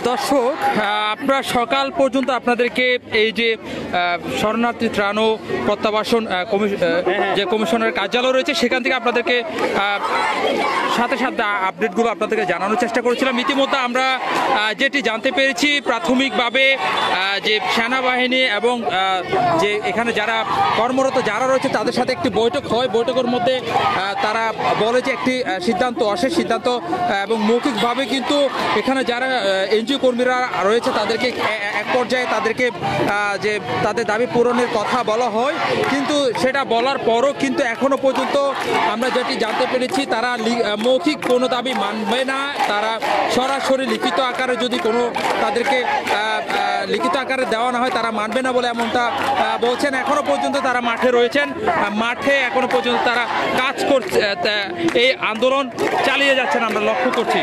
দর্শক, আপনারা সকাল পর্যন্ত আপনাদেরকে এই যে শরণার্থী ত্রাণ ও প্রত্যাবাসন যে কমিশনের কার্যালয় রয়েছে সেখান থেকে আপনাদেরকে সাথে সাথে আপডেটগুলো আপনাদেরকে জানানোর চেষ্টা করেছিলাম। ইতিমধ্যে আমরা যেটি জানতে পেরেছি প্রাথমিকভাবে যে সেনাবাহিনী এবং যে এখানে যারা কর্মরত যারা রয়েছে তাদের সাথে একটি বৈঠক হয়। বৈঠকের মধ্যে তারা বলে যে একটি সিদ্ধান্ত আসে, সিদ্ধান্ত এবং মৌখিকভাবে কিন্তু এখানে যারা এনজিও কর্মীরা রয়েছে তাদেরকে এক পর্যায়ে তাদেরকে যে তাদের দাবি পূরণের কথা বলা হয়, কিন্তু সেটা বলার পরও কিন্তু এখনো পর্যন্ত আমরা যেটি জানতে পেরেছি তারা মৌখিক কোনো দাবি মানবে না। তারা সরাসরি লিখিত আকারে যদি কোনো তাদেরকে লিখিত আকারে দেওয়া না হয় তারা মানবে না বলে এমনটা বলছেন। এখনো পর্যন্ত তারা মাঠে রয়েছেন, মাঠে এখনো পর্যন্ত তারা কাজ করছে, এই আন্দোলন চালিয়ে যাচ্ছেন আমরা লক্ষ্য করছি।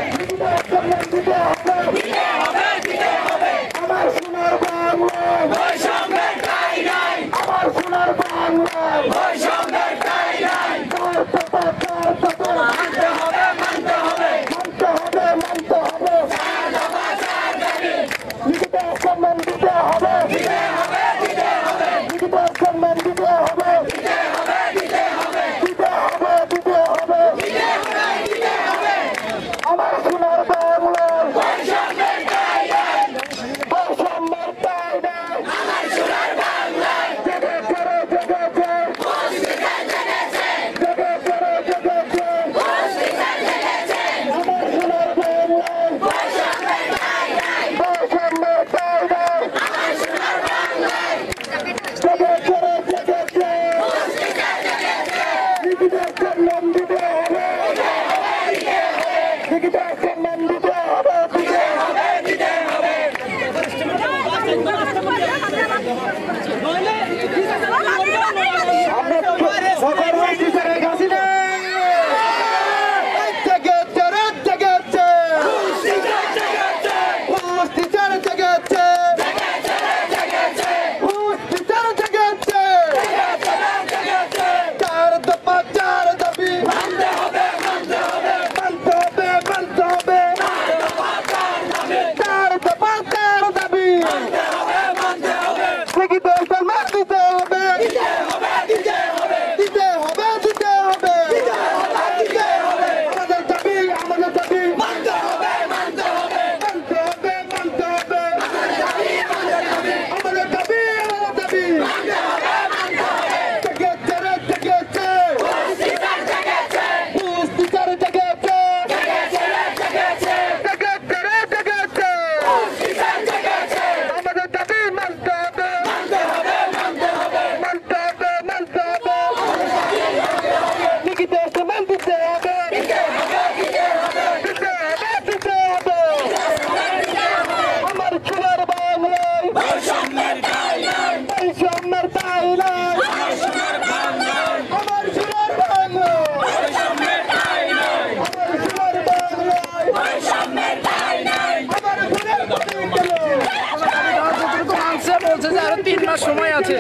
সময় আছে,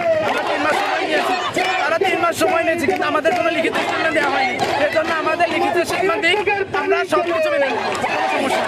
তারা 3 মাস সময় নিয়েছে কিন্তু আমাদের কোনো লিখিত স্টেটমেন্ট দেওয়া হয়নি। এর জন্য আমাদের লিখিত স্টেটমেন্ট দিই, আমরা সব কিছু মেনে নেব, সমস্যা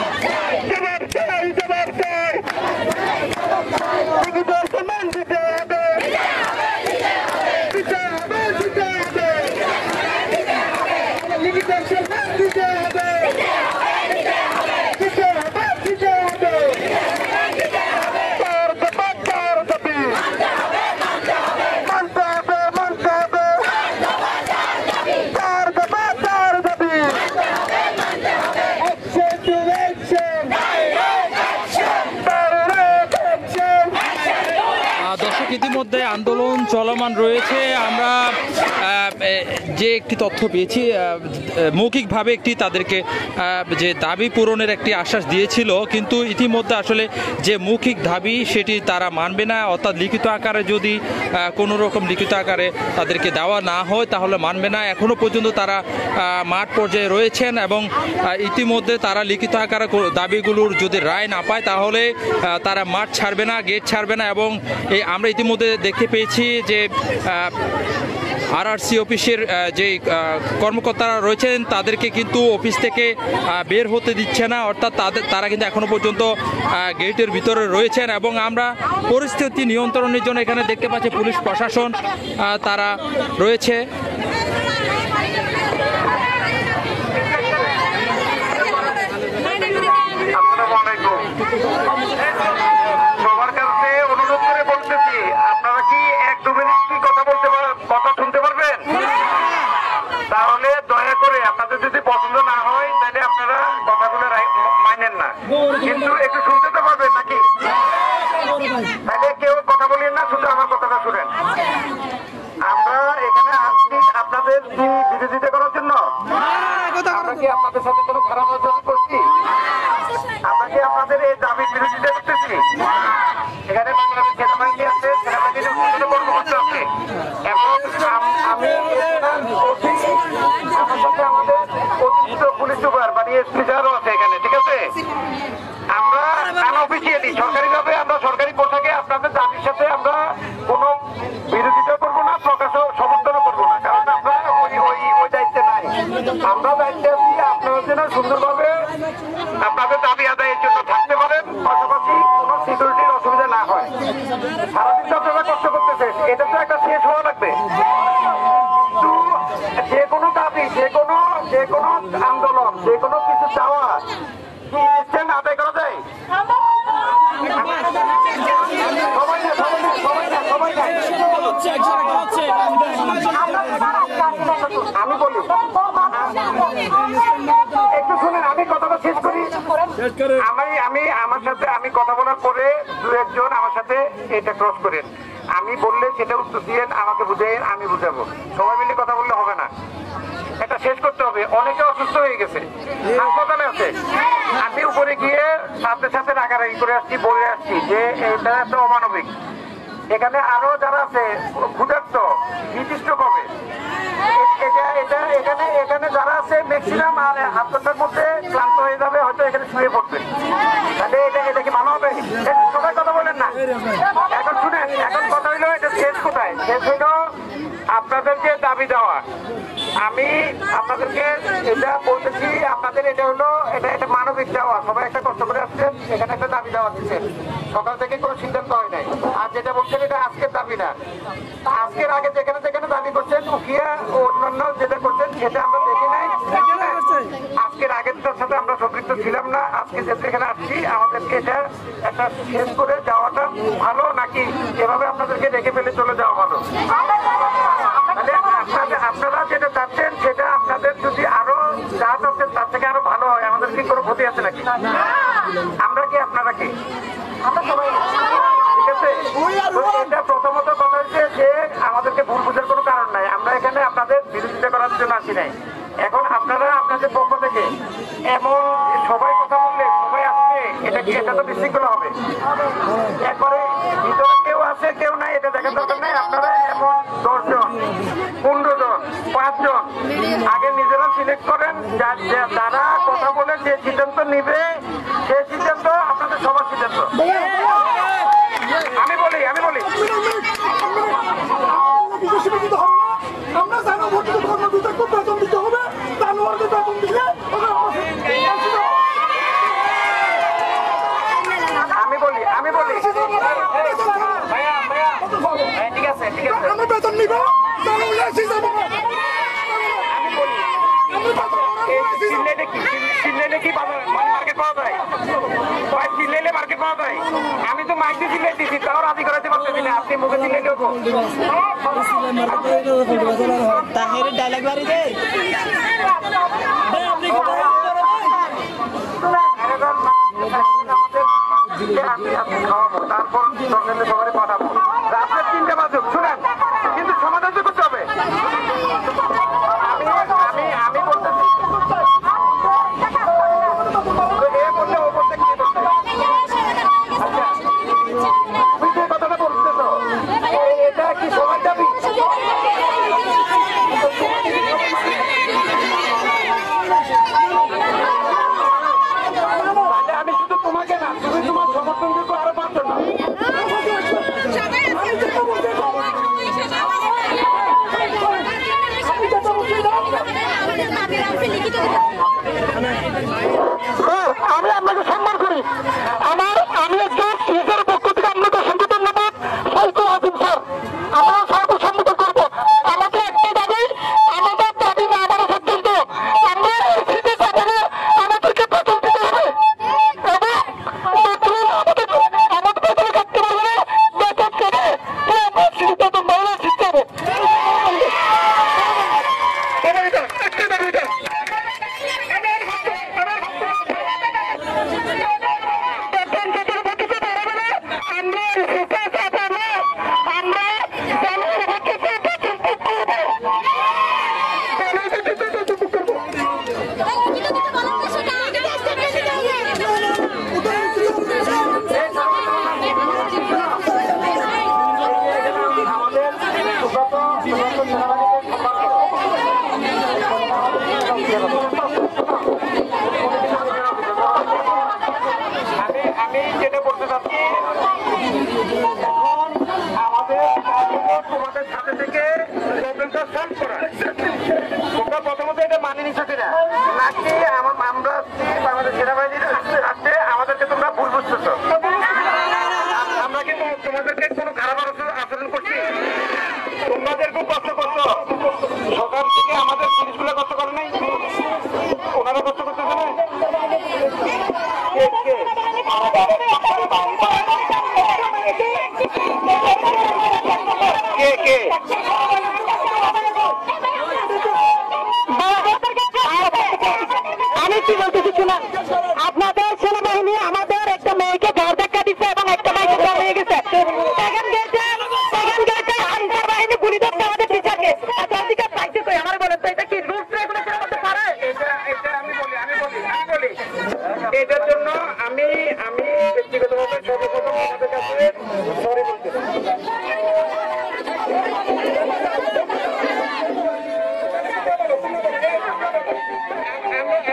ইতিমধ্যে আন্দোলন চলমান রয়েছে। আমরা যে একটি তথ্য পেয়েছি মৌখিকভাবে একটি তাদেরকে যে দাবি পূরণের একটি আশ্বাস দিয়েছিল, কিন্তু ইতিমধ্যে আসলে যে মৌখিক দাবি সেটি তারা মানবে না, অর্থাৎ লিখিত আকারে যদি কোনো রকম লিখিত আকারে তাদেরকে দেওয়া না হয় তাহলে মানবে না। এখনো পর্যন্ত তারা মাঠ পর্যায়ে রয়েছেন এবং ইতিমধ্যে তারা লিখিত আকারে দাবিগুলোর যদি রায় না পায় তাহলে তারা মাঠ ছাড়বে না, গেট ছাড়বে না। এবং আমরা ইতিমধ্যে দেখতে পেয়েছি যে আরআরসি অফিসের যে কর্মকর্তারা রয়েছেন তাদেরকে কিন্তু অফিস থেকে বের হতে দিচ্ছে না, অর্থাৎ তারা কিন্তু এখনো পর্যন্ত গেটের ভিতরে রয়েছেন। এবং আমরা পরিস্থিতি নিয়ন্ত্রণের জন্য এখানে দেখতে পাচ্ছি পুলিশ প্রশাসন তারা রয়েছে। সবার কাছে অনুরোধ করে বলতেছি, আপনারা কি 1-2 মিনিট কি কথা শুনতে পারবেন? তাহলে দয়া করে আপনাদের যদি পছন্দ না হয় তাহলে আপনারা কথাগুলো মানেন না, কিন্তু একটু শুনতে তো পারবেন নাকি? তাহলে কেউ কথা বলেন না, শুধু আমার কথাটা শুনেন। আমরা এখানে আসছি আপনাদের কি বিরোধিতা করার জন্য? আমরা কি আপনাদের সাথে কোনো খারাপ আচরণ করছি? আমরা কি আপনাদের এই দাবির বিরোধিতা করতেছি? এখানে বাংলাদেশ সেনাবাহিনী আছে, সেনাবাহিনীর উন্নয়ন কর্মকর্তা আছে, এবং আমি আমার সাথে আমাদের অতিরিক্ত পুলিশ সুপার মানে এসপি স্যারও আছে এখানে, ঠিক আছে? আমরা আনঅফিসিয়ালি সরকারিভাবে আমরা সরকারি পোশাকে আপনাদের দাবির সাথে আমরা কোনো বিরোধিতা করবো না, প্রকাশও সমর্থনও করবো না, কারণ আমরা ওই দায়িত্বে নাই। আমরা দায়িত্বে আছি আপনারা যেন সুন্দরভাবে আপনাদের দাবি আদায়ের জন্য থাকতে পারেন, পাশাপাশি কোনো সিকিউরিটির অসুবিধা না হয়। সারাদিন তো আপনারা কষ্ট করতেছেন, এটা তো একটা শেষ হওয়া লাগবে। কিন্তু যে কোনো দাবি, যে কোনো আন্দোলন, যে কোনো কিছু চাওয়া কি ইনস্ট্যান্ট আদায় করা যায়? আমি বলি, একটু শুনেন, আমি কথাটা শেষ করি। আমি কথা বলার পরে 2-1 আমার সাথে এটা ক্রস করেন, আমি বললে সেটা উত্তর দিয়েন, আমাকে বুঝাইন, আমি বুঝাবো। সবাই মিলে কথা বললে হবে না, এটা শেষ করতে হবে। অনেকে অসুস্থ হয়ে গেছে, হাসপাতালে আছে। আমি উপরে গিয়ে সাথে রাগারাগি করে আসছি, বলে আসছি যে এটা একটা অমানবিক। এখানে আরো যারা আছে ক্ষুধার্ত, নির্দিষ্ট কবে এখানে যারা আছে ম্যাক্সিমাম 1/2 ঘন্টার মধ্যে ক্লান্ত হয়ে যাবে, হয়তো এখানে শুয়ে পড়বে। তাহলে এটা কি ভালো হবে? সবাই কথা বলেন না। এখন শুনেন, এখন কথা হইলো এটা শেষ কোথায়? শেষ হইলো আপনাদের যে দাবি দেওয়া। আমি আপনাদেরকে এটা বলতেছি, আপনাদের এটা হলো এটা মানবিক দেওয়া। সবাই একটা কষ্ট করে আসছেন, এখানে একটা দাবি দেওয়া দিচ্ছেন, সকাল থেকে কোনো সিদ্ধান্ত হয় নাই। আর যেটা বলছেন এটা আজকের দাবি না, আজকের আগে যেখানে দাবি করছেন উকিয়া ও অন্যান্য যেটা করছেন সেটা আমরা দেখি নাই। আজকের আগেরটার সাথে আমরা সম্পৃক্ত ছিলাম না। আজকে যেখানে আসছি আমাদেরকে এটা একটা শেষ করে যাওয়াটা ভালো, নাকি এভাবে আপনাদেরকে রেখে ফেলে চলে যাওয়া ভালো? আপনারা যেটা চাচ্ছেন সেটা আপনাদের যদি আরো যা চাচ্ছেন তার থেকে আরো ভালো হয়, আমাদের কি কোনো ক্ষতি আছে নাকি? আমরা কি আপনারা কি? আমরা সবাই, ঠিক আছে? এটা প্রথমত কথা হচ্ছে যে আমাদেরকে ভুল বুঝার কোনো কারণ নাই। আমরা এখানে আপনাদের বিরোধিতা করার জন্য আসি নাই। এখন আপনারা আপনাদের পক্ষ থেকে এমন সবাই কথা বললে সবাই আসবে, এটা তো বিশৃঙ্খলা হবে। একবারে ভিতরে কেউ আছে কেউ নাই এটা দেখার দরকার নাই। আপনারা এমন 10 জন, 15 জন, 5 জন আগে নিজেরা সিলেক্ট করেন, যারা কথা বলে যে সিদ্ধান্ত নিবে সেই সিদ্ধান্ত আপনাদের সবার সিদ্ধান্ত। আমি বলি আমরা জানো ভোটের কর্মবিধাকে বেতন দিতে হবে, জানুয়ারিতে বেতন দিলে আমি বলি ঠিক আছে আমি বেতন নিব, আমি তো মাইকে চিল্লাই দিচ্ছি, তাও রাজি করাতে পারতেছি না। আপনি মুখে চিল্লাই দেবো তাহের ডায়লগ বাড়ি দে। তারপর সবাই পাঠাবো। রাত্রে 3টে বাজুক, শুনেন, কিন্তু সমাধান তো করতে হবে। আমি বলতেছি কথাটা বলতেছ, এটা কি সবাই দাবি? আমি শুধু তোমাকে না, তুমি তোমার সমর্থন করবো আরো 5 জন। আমি আপনাকে সম্মান করি। আমি একজন নিজের পক্ষ থেকে আপনাকে অসংখ্য ধন্যবাদ। সাইকো আজিম স্যার, আমরা সর্বসম্মত করবো। আমাদের একটা দাবি, আমাদের দাবি না আমার সিদ্ধান্ত, আমরা এই সিটে যাবো, আমাদেরকে বেতন দিতে হবে এবং বেতন আমাদের বেতনে কাটতে পারবে না, বেতন কেটে আমরা বেতন বাড়ানোর চেষ্টা করবো। একটা দাবিটা আমি যেটা বলতে চাচ্ছি, এখন আমাদের তোমাদের সাথে থেকে প্রবলেমটা সলভ করা। তোমরা প্রথমত এটা মানিয়ে নিচ্ছ কিনা, নাকি আমরা আমাদের সেনাবাহিনীর রাখতে আমাদেরকে তোমরা ভুল বুঝতেছ? আমরা কিন্তু তোমাদেরকে কোনো খারাপ আচরণ করছি? তোমাদের খুব কষ্ট করছো, সকাল থেকে আমাদের পুলিশগুলো কষ্ট করে নাই, ওনারা কষ্ট করতেছে না? আমি কি বলতেছি শুনুন, আপনাদের সেনাবাহিনী আমাদের একটা মেয়েকে ঘর ধাক্কা দিচ্ছে এবং একটা মেয়েকে ঘর নিয়ে গেছে। সেকেন্ড গেটে আনসার বাহিনী গুলি ধরতে আমাদের টিচারকে অধিকার পাইছে কই? আমার বলেন তো, এটা কি রুলস রেগুলেশন করতে পারে? এটা আমি বলি এটার জন্য আমি ব্যক্তিগতভাবে সর্বপ্রথম আমাদের কাছে সরি বলতে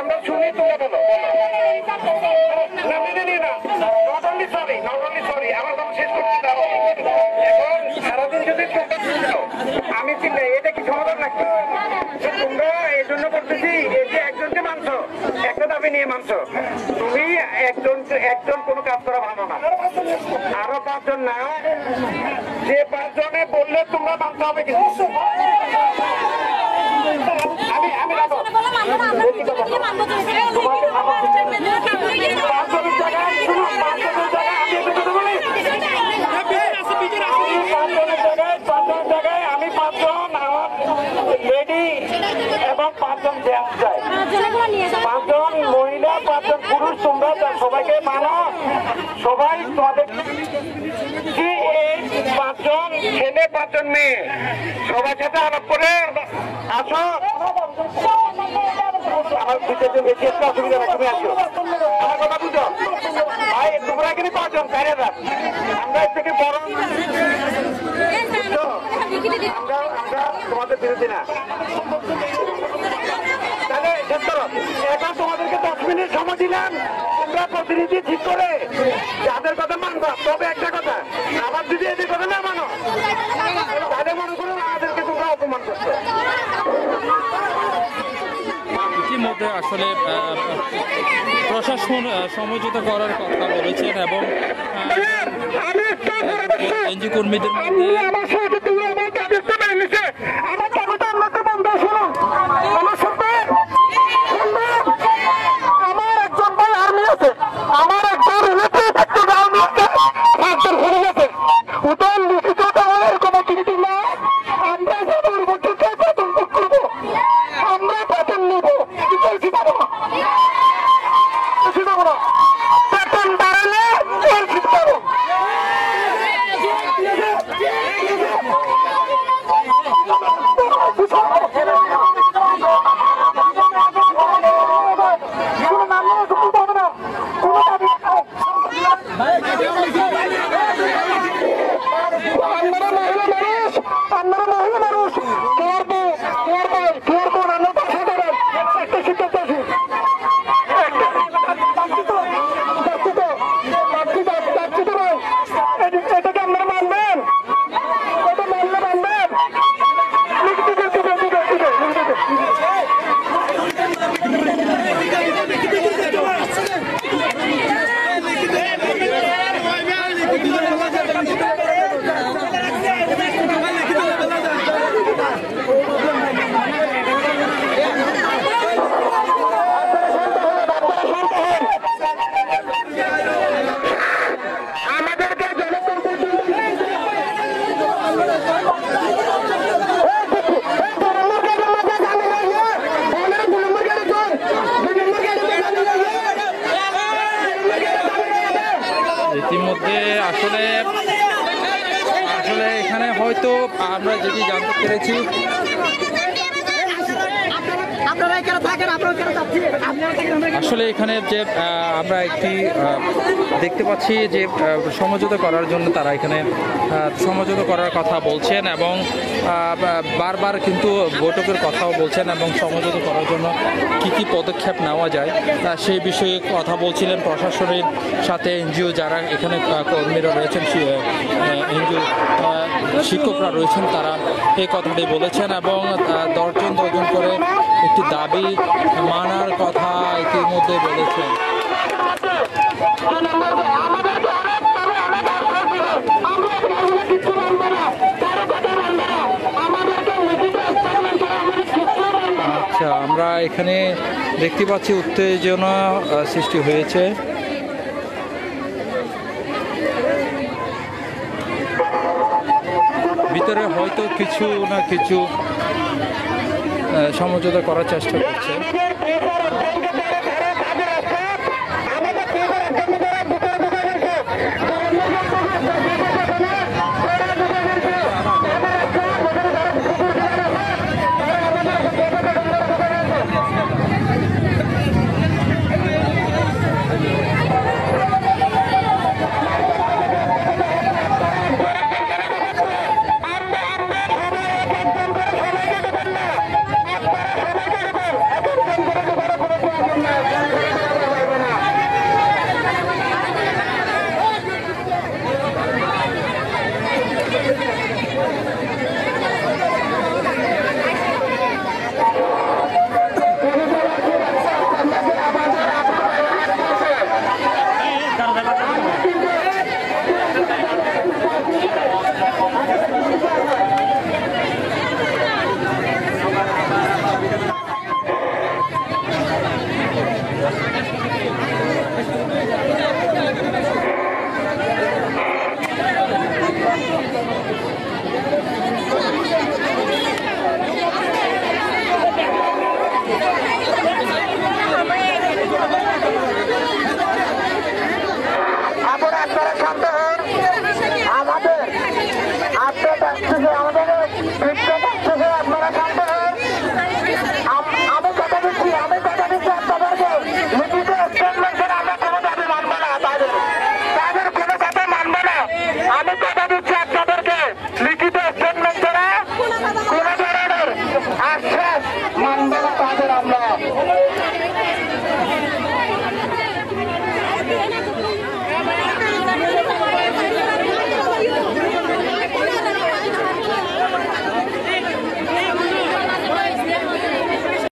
আমরা শুনি, তোমরা বলো না, মেনে নিয়ে না। নট অনলি সরি, আমার কথা শেষ করতে দাও। এখন সারাদিন যদি তোমরা শুনছো আমি চিল্লাই, এটা কি সমাধান নাকি? তোমরা এই জন্য বলতেছি, এই যে একজনকে মানছো, একটা দাবি নিয়ে মানছো, তুমি একজন কোনো কাজ করা ভালো না, আরো 5 জন না, যে 5 জনে বললে তোমরা মানতে হবে কিন্তু। আমি রাখো আমি 5 জন আমার লেডি এবং 5 জন জেন্টস চাই, 5 জন মহিলা, 5 জন পুরুষ। তোমরা সবাইকে মানো, সবাই তোমাদের কি এই 5 জন ছেলে 5 জন মেয়ে সবার সাথে আলাপ করে আসো। আমার দুটো বেশি একটা অসুবিধা না, তুমি আসো, আমার কথা বুঝো ভাই। তোমরা এখানে 5 জন বাইরে যান, আমরা এর থেকে বড় আমরা তোমাদের বিরোধী না। তাহলে শেষ করো, এখন তোমাদেরকে 10 মিনিট সময় দিলাম, তোমরা প্রতিনিধি ঠিক করে যাদের কথা মানবা। তবে একটা কথা, আবার যদি এদের কথা না মানো তাহলে মনে করো আমাদেরকে তোমরা অপমান করছো। ইতিমধ্যে আসলে প্রশাসন সমঝোতা করার কথা বলেছেন এবং এনজিও কর্মীদের মধ্যে আমার একজন রিলেটিভ একটা গাঁও নিয়েছে, ডাক্তার ঘুরে গেছে, ওদের লিখিত দেওয়ার কোনো কিন্তু না। আমরা যাদের মধ্যে বেতন ভোগ করবো, আমরা বেতন নেবো, বেশি পাবো না, বেতন বাড়ালে বেশি পাবো। আপনারা মহিলা মানুষ, একটা সিদ্ধান্ত আছে। ইতিমধ্যে আসলে আসলে এখানে হয়তো আমরা যেটি জানতে পেরেছি আসলে এখানে যে আমরা একটি দেখতে পাচ্ছি যে সমঝোতা করার জন্য তারা এখানে সমঝোতা করার কথা বলছেন এবং বারবার কিন্তু বৈঠকের কথাও বলছেন এবং সমঝোতা করার জন্য কি পদক্ষেপ নেওয়া যায় সেই বিষয়ে কথা বলছিলেন প্রশাসনের সাথে এনজিও যারা এখানে কর্মীরা রয়েছেন এনজিও শিক্ষকরা রয়েছেন তারা এই কথাটি বলেছেন এবং দশজন করে একটি দাবি মানার কথা ইতিমধ্যে বলেছেন। আচ্ছা, আমরা এখানে দেখতে পাচ্ছি উত্তেজনা সৃষ্টি হয়েছে। ভিতরে হয়তো কিছু না কিছু সমঝোতা করার চেষ্টা করছে। আপনারা শান্ত হন।